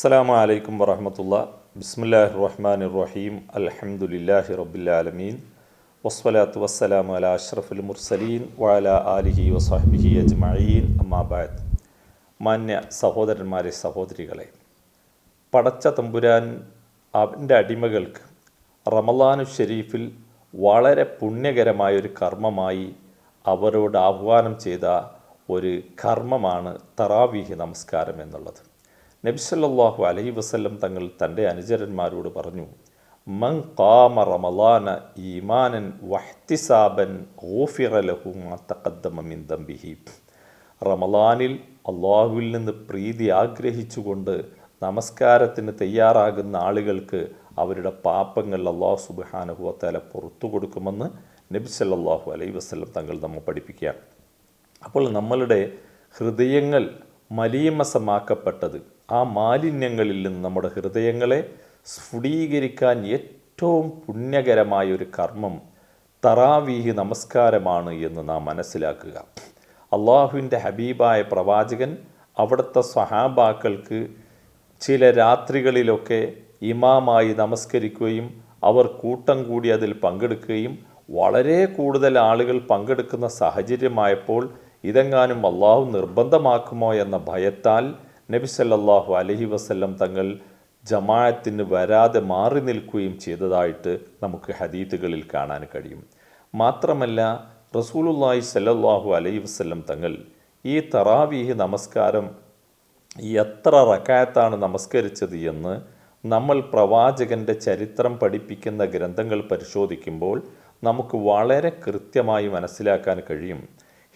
അസ്സലാമു അലൈക്കും വറഹ്മത്തുള്ളാഹി. ബിസ്മില്ലാഹിർ റഹ്മാനിർ റഹീം. അൽഹംദുലില്ലാഹി റബ്ബിൽ ആലമീൻ. വസ്സലാത്തു വസ്സലാമു അലാ അഷ്റഫിൽ മുർസലീൻ വഅലാ ആലിഹി വസഹ്ബിഹി അജ്മഈൻ. അമ്മാ ബഅദ്. മാന്യ സഹോദരന്മാരെ, സഹോദരികളെ, പടച്ച തമ്പുരാൻ അവൻ്റെ അടിമകൾക്ക് റമളാനു ഷരീഫിൽ വളരെ പുണ്യകരമായൊരു കർമ്മമായി അവരോട് ആഹ്വാനം ചെയ്ത ഒരു കർമ്മമാണ് തറാവീഹ് നമസ്കാരം എന്നുള്ളത്. നബി സല്ലല്ലാഹു അലൈഹി വസല്ലം തങ്ങൾ തൻ്റെ അനുചരന്മാരോട് പറഞ്ഞു, മൻ ഖാമ റമളാന ഈമാനൻ വഹ്തിസാബൻ ഗുഫിറ ലഹു മാ തഖദ്ദമ മിൻ ദംബിഹി. റമളാനിൽ അള്ളാഹുവിൽ നിന്ന് പ്രീതി ആഗ്രഹിച്ചുകൊണ്ട് നമസ്കാരത്തിന് തയ്യാറാകുന്ന ആളുകൾക്ക് അവരുടെ പാപങ്ങൾ അള്ളാഹു സുബ്ഹാനഹു വ തആല പുറത്തു കൊടുക്കുമെന്ന് നബി സല്ലല്ലാഹു അലൈഹി വസല്ലം തങ്ങൾ നമ്മെ പഠിപ്പിക്കുകയാണ്. അപ്പോൾ നമ്മളുടെ ഹൃദയങ്ങൾ മലീമസമാക്കപ്പെട്ടത്, ആ മാലിന്യങ്ങളിൽ നിന്ന് നമ്മുടെ ഹൃദയങ്ങളെ സ്ഫുടീകരിക്കാൻ ഏറ്റവും പുണ്യകരമായൊരു കർമ്മം തറാവീഹ് നമസ്കാരമാണ് എന്ന് നാം മനസ്സിലാക്കുക. അള്ളാഹുവിൻ്റെ ഹബീബായ പ്രവാചകൻ അവിടുത്തെ സ്വഹാബാക്കൾക്ക് ചില രാത്രികളിലൊക്കെ ഇമാമായി നമസ്കരിക്കുകയും അവർ കൂട്ടം കൂടി അതിൽ പങ്കെടുക്കുകയും വളരെ കൂടുതൽ ആളുകൾ പങ്കെടുക്കുന്ന സാഹചര്യമായപ്പോൾ ഇതെങ്ങാനും അള്ളാഹു നിർബന്ധമാക്കുമോ എന്ന ഭയത്താൽ നബി സല്ലല്ലാഹു അലൈഹി വസല്ലം തങ്ങൾ ജമാഅത്തിന് വരാതെ മാറി നിൽക്കുകയും ചെയ്തതായിട്ട് നമുക്ക് ഹദീത്തുകളിൽ കാണാൻ കഴിയും. മാത്രമല്ല, റസൂലുള്ളാഹി സല്ലല്ലാഹു അലൈഹി വസല്ലം തങ്ങൾ ഈ തറാവീഹ് നമസ്കാരം എത്ര റക്അത്താണ് നമസ്കരിച്ചത് എന്ന് നമ്മൾ പ്രവാചകൻ്റെ ചരിത്രം പഠിപ്പിക്കുന്ന ഗ്രന്ഥങ്ങൾ പരിശോധിക്കുമ്പോൾ നമുക്ക് വളരെ കൃത്യമായി മനസ്സിലാക്കാൻ കഴിയും.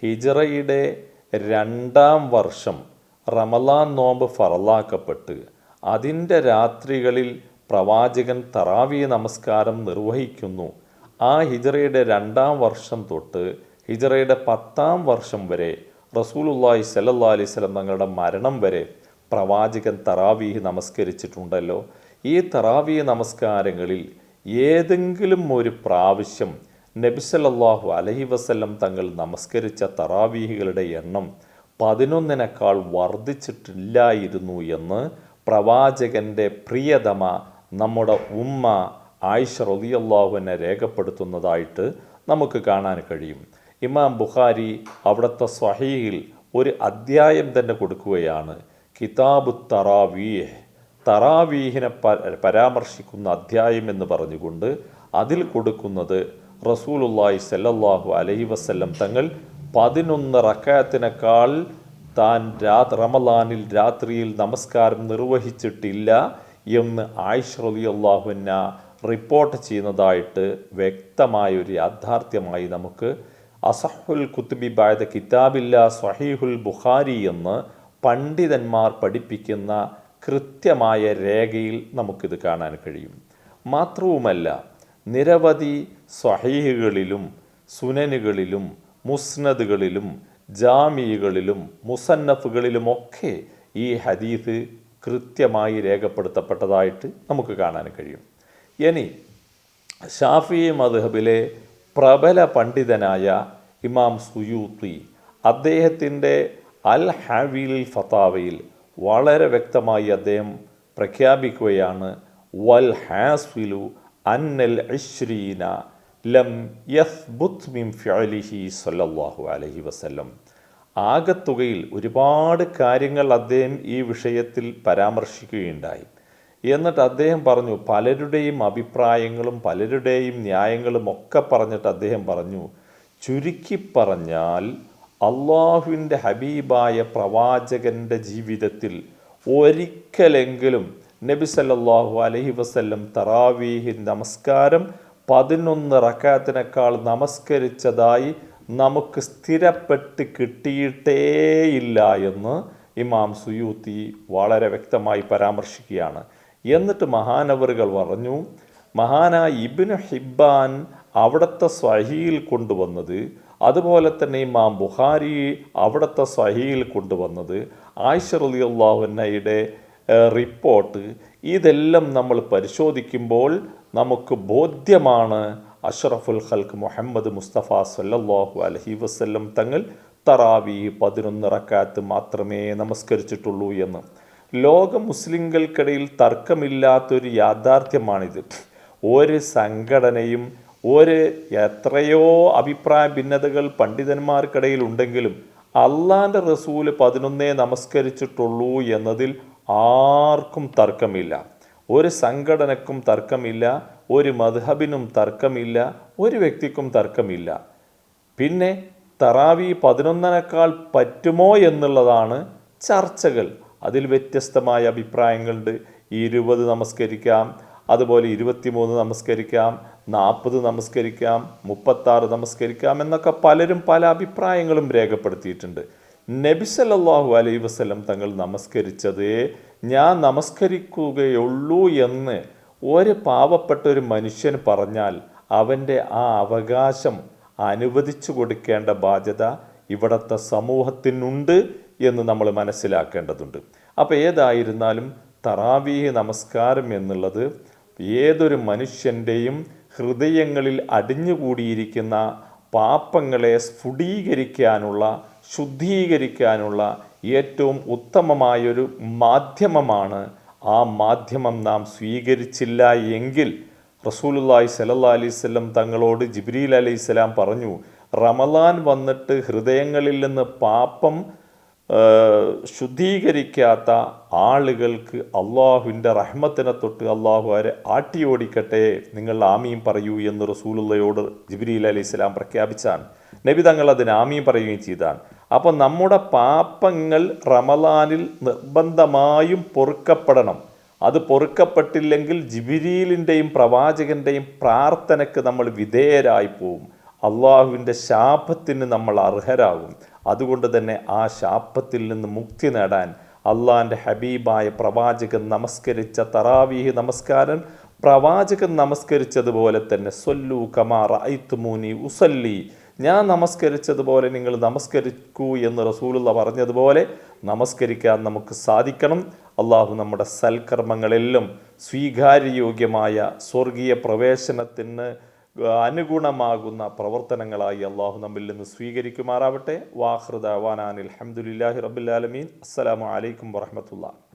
ഹിജ്റയുടെ 2-ാം വർഷം റമളാൻ നോമ്പ് ഫറലാക്കപ്പെട്ട് അതിൻ്റെ രാത്രികളിൽ പ്രവാചകൻ തറാവീഹ് നമസ്കാരം നിർവഹിക്കുന്നു. ആ ഹിജ്റയുടെ 2-ാം വർഷം തൊട്ട് ഹിജ്റയുടെ 10-ാം വർഷം വരെ റസൂലുള്ളാഹി സ്വല്ലല്ലാഹു അലൈഹി വസല്ലം തങ്ങളുടെ മരണം വരെ പ്രവാചകൻ തറാവീഹ് നമസ്കരിച്ചിട്ടുണ്ടല്ലോ. ഈ തറാവീഹ് നമസ്കാരങ്ങളിൽ ഏതെങ്കിലും ഒരു പ്രാവശ്യം നബി സല്ലല്ലാഹു അലൈഹി വസല്ലം തങ്ങൾ നമസ്കരിച്ച തറാവീഹുകളുടെ എണ്ണം 11-നേക്കാൾ വർദ്ധിച്ചിട്ടില്ലായിരുന്നു എന്ന് പ്രവാചകൻ്റെ പ്രിയതമ നമ്മുടെ ഉമ്മ ആയിഷ റളിയല്ലാഹു അൻഹ രേഖപ്പെടുത്തുന്നതായിട്ട് നമുക്ക് കാണാൻ കഴിയും. ഇമാം ബുഖാരി അവിടുത്തെ സ്വഹീഹിൽ ഒരു അദ്ധ്യായം തന്നെ കൊടുക്കുകയാണ്, കിതാബു തറാവീഹ്, തറാവീഹിനെ പരാമർശിക്കുന്ന അദ്ധ്യായം എന്ന് പറഞ്ഞുകൊണ്ട് അതിൽ കൊടുക്കുന്നത് റസൂലുള്ളാഹി സ്വല്ലല്ലാഹു അലൈഹി വസല്ലം തങ്ങൾ 11 റക്അത്തിനേക്കാൾ താൻ റമളാനിൽ രാത്രിയിൽ നമസ്കാരം നിർവഹിച്ചിട്ടില്ല എന്ന് ആയിഷ റളിയല്ലാഹു അൻഹ റിപ്പോർട്ട് ചെയ്യുന്നതായിട്ട് വ്യക്തമായൊരു യാഥാർത്ഥ്യമായി നമുക്ക് അസഹുൽ കുത്തുബി ബഅദ കിതാബില്ലാ സ്വഹീഹുൽ ബുഖാരി എന്ന് പണ്ഡിതന്മാർ പഠിപ്പിക്കുന്ന കൃത്യമായ രേഖയിൽ നമുക്കിത് കാണാൻ കഴിയും. മാത്രവുമല്ല, നിരവധി സ്വഹീഹുകളിലും സുനനുകളിലും മുസ്നദുകളിലും ജാമികളിലും മുസന്നഫുകളിലുമൊക്കെ ഈ ഹദീസ് കൃത്യമായി രേഖപ്പെടുത്തപ്പെട്ടതായിട്ട് നമുക്ക് കാണാൻ കഴിയും. ഇനി ഷാഫിഈ മദ്ഹബിലെ പ്രബല പണ്ഡിതനായ ഇമാം സുയൂത്തി അദ്ദേഹത്തിൻ്റെ അൽ ഹാവിൽ ഫതാവയിൽ വളരെ വ്യക്തമായി അദ്ദേഹം പ്രഖ്യാപിക്കുകയാണ്, വൽ ഹാസ്വിലു അന്നൽ ഇശ്രീന ലം യസ്ബുത് മിൻ ഫിഅലിഹി സ്വല്ലല്ലാഹു അലൈഹി വസല്ലം. ആകത്തുകയിൽ ഒരുപാട് കാര്യങ്ങൾ അദ്ദേഹം ഈ വിഷയത്തിൽ പരാമർശിക്കുകയുണ്ടായി. എന്നിട്ട് അദ്ദേഹം പറഞ്ഞു, പലരുടെയും അഭിപ്രായങ്ങളും പലരുടെയും ന്യായങ്ങളും ഒക്കെ പറഞ്ഞിട്ട് അദ്ദേഹം പറഞ്ഞു, ചുരുക്കി പറഞ്ഞാൽ അള്ളാഹുവിൻ്റെ ഹബീബായ പ്രവാചകൻ്റെ ജീവിതത്തിൽ ഒരിക്കലെങ്കിലും നബി സല്ലല്ലാഹു അലൈഹി വസല്ലം തറാവീഹ് നമസ്കാരം 11 റക്അത്തിനേക്കാൾ നമസ്കരിച്ചതായി നമുക്ക് സ്ഥിരപ്പെട്ട് കിട്ടിയിട്ടേയില്ല എന്ന് ഇമാം സുയൂത്തി വളരെ വ്യക്തമായി പരാമർശിക്കുകയാണ്. എന്നിട്ട് മഹാനവറുകൾ പറഞ്ഞു, മഹാനായ ഇബ്നു ഹിബ്ബാൻ അവിടുത്തെ സ്വഹീഹിൽ കൊണ്ടുവന്നത്, അതുപോലെ തന്നെ ഇമാം ബുഖാരി അവിടുത്തെ സ്വഹീഹിൽ കൊണ്ടുവന്നത്, ആയിഷ റളിയല്ലാഹു അൻഹയുടെ റിപ്പോർട്ട്, ഇതെല്ലാം നമ്മൾ പരിശോധിക്കുമ്പോൾ നമുക്ക് ബോധ്യമാണ് അഷ്റഫുൽ ഖൽഖ് മുഹമ്മദ് മുസ്തഫ സല്ലല്ലാഹു അലൈഹി വസല്ലം തങ്ങൾ തറാവീഹ് 11 റക്അത്ത് മാത്രമേ നമസ്കരിച്ചിട്ടുള്ളൂ എന്ന്. ലോക മുസ്ലിങ്ങൾക്കിടയിൽ തർക്കമില്ലാത്തൊരു യാഥാർത്ഥ്യമാണിത്. ഒരു സംഘടനയും എത്രയോ അഭിപ്രായ ഭിന്നതകൾ പണ്ഡിതന്മാർക്കിടയിൽ ഉണ്ടെങ്കിലും അള്ളാൻ്റെ റസൂല് 11 നമസ്കരിച്ചിട്ടുള്ളൂ എന്നതിൽ ആർക്കും തർക്കമില്ല. ഒരു സംഘടനക്കും തർക്കമില്ല, ഒരു മദ്ഹബിനും തർക്കമില്ല, ഒരു വ്യക്തിക്കും തർക്കമില്ല. പിന്നെ തറാവി 11 പറ്റുമോ എന്നുള്ളതാണ് ചർച്ചകൾ. അതിൽ വ്യത്യസ്തമായ അഭിപ്രായങ്ങളുണ്ട്. 20 നമസ്കരിക്കാം, അതുപോലെ 23 നമസ്കരിക്കാം, 40 നമസ്കരിക്കാം, 36 നമസ്കരിക്കാം എന്നൊക്കെ പലരും പല അഭിപ്രായങ്ങളും രേഖപ്പെടുത്തിയിട്ടുണ്ട്. നബി സല്ലല്ലാഹു അലൈഹി വസല്ലം തങ്ങൾ നമസ്കരിച്ചത് ഞാൻ നമസ്കരിക്കുകയുള്ളൂ എന്ന് ഒരു പാവപ്പെട്ട ഒരു മനുഷ്യൻ പറഞ്ഞാൽ അവൻ്റെ ആ അവകാശം അനുവദിച്ചു കൊടുക്കേണ്ട ബാധ്യത ഇവിടുത്തെ സമൂഹത്തിനുണ്ട് എന്ന് നമ്മൾ മനസ്സിലാക്കേണ്ടതുണ്ട്. അപ്പോൾ ഏതായിരുന്നാലും തറാവീഹ് നമസ്കാരം എന്നുള്ളത് ഏതൊരു മനുഷ്യൻ്റെയും ഹൃദയങ്ങളിൽ അടിഞ്ഞുകൂടിയിരിക്കുന്ന പാപങ്ങളെ സ്ഫുടീകരിക്കാനുള്ള, ശുദ്ധീകരിക്കാനുള്ള ഏറ്റവും ഉത്തമമായൊരു മാധ്യമമാണ്. ആ മാധ്യമം നാം സ്വീകരിച്ചില്ല എങ്കിൽ റസൂലുള്ളാഹി സ്വല്ലല്ലാഹു അലൈഹി വസല്ലം തങ്ങളോട് ജിബ്രീൽ അലൈഹിസ്സലാം പറഞ്ഞു, റമളാൻ വന്നിട്ട് ഹൃദയങ്ങളിൽ നിന്ന് പാപം ശുദ്ധീകരിക്കാത്ത ആളുകൾക്ക് അള്ളാഹുവിൻ്റെ റഹ്മത്തിനെ തൊട്ട് അള്ളാഹു അവരെ ആട്ടിയോടിക്കട്ടെ, നിങ്ങൾ ആമീൻ പറയൂ എന്ന് റസൂലുള്ളയോട് ജിബ്രീൽ അലൈഹിസ്സലാം പ്രഖ്യാപിച്ചാണ്. നബി തങ്ങൾ അതിന് ആമീൻ പറയുകയും ചെയ്താണ്. അപ്പം നമ്മുടെ പാപങ്ങൾ റമളാനിൽ നിർബന്ധമായും പൊറുക്കപ്പെടണം. അത് പൊറുക്കപ്പെട്ടില്ലെങ്കിൽ ജിബ്രീലിൻ്റെയും പ്രവാചകൻ്റെയും പ്രാർത്ഥനയ്ക്ക് നമ്മൾ വിധേയരായി പോവും. അള്ളാഹുവിൻ്റെ ശാപത്തിന് നമ്മൾ അർഹരാകും. അതുകൊണ്ട് തന്നെ ആ ശാപത്തിൽ നിന്ന് മുക്തി നേടാൻ അള്ളാഹിൻ്റെ ഹബീബായ പ്രവാചകൻ നമസ്കരിച്ച തറാവീഹ് നമസ്കാരം പ്രവാചകൻ നമസ്കരിച്ചതുപോലെ തന്നെ സ്വല്ലു കമാ റഅയ്തുമൂനി ഉസല്ലി, ഞാൻ നമസ്കരിച്ചതുപോലെ നിങ്ങൾ നമസ്കരിക്കൂ എന്ന് റസൂലുള്ള പറഞ്ഞതുപോലെ നമസ്കരിക്കാൻ നമുക്ക് സാധിക്കണം. അള്ളാഹു നമ്മുടെ സൽക്കർമ്മങ്ങളെല്ലാം സ്വീകാര്യയോഗ്യമായ സ്വർഗീയ പ്രവേശനത്തിന് അനുഗുണമാകുന്ന പ്രവർത്തനങ്ങളായി അള്ളാഹു നമ്മിൽ നിന്ന് സ്വീകരിക്കുമാറാവട്ടെ. വാഖിറു ദഅ്വാനാ അൽഹംദുലില്ലാഹി റബ്ബിൽ ആലമീൻ. അസ്സലാമു അലൈക്കും വറഹ്മത്തുള്ളാഹി.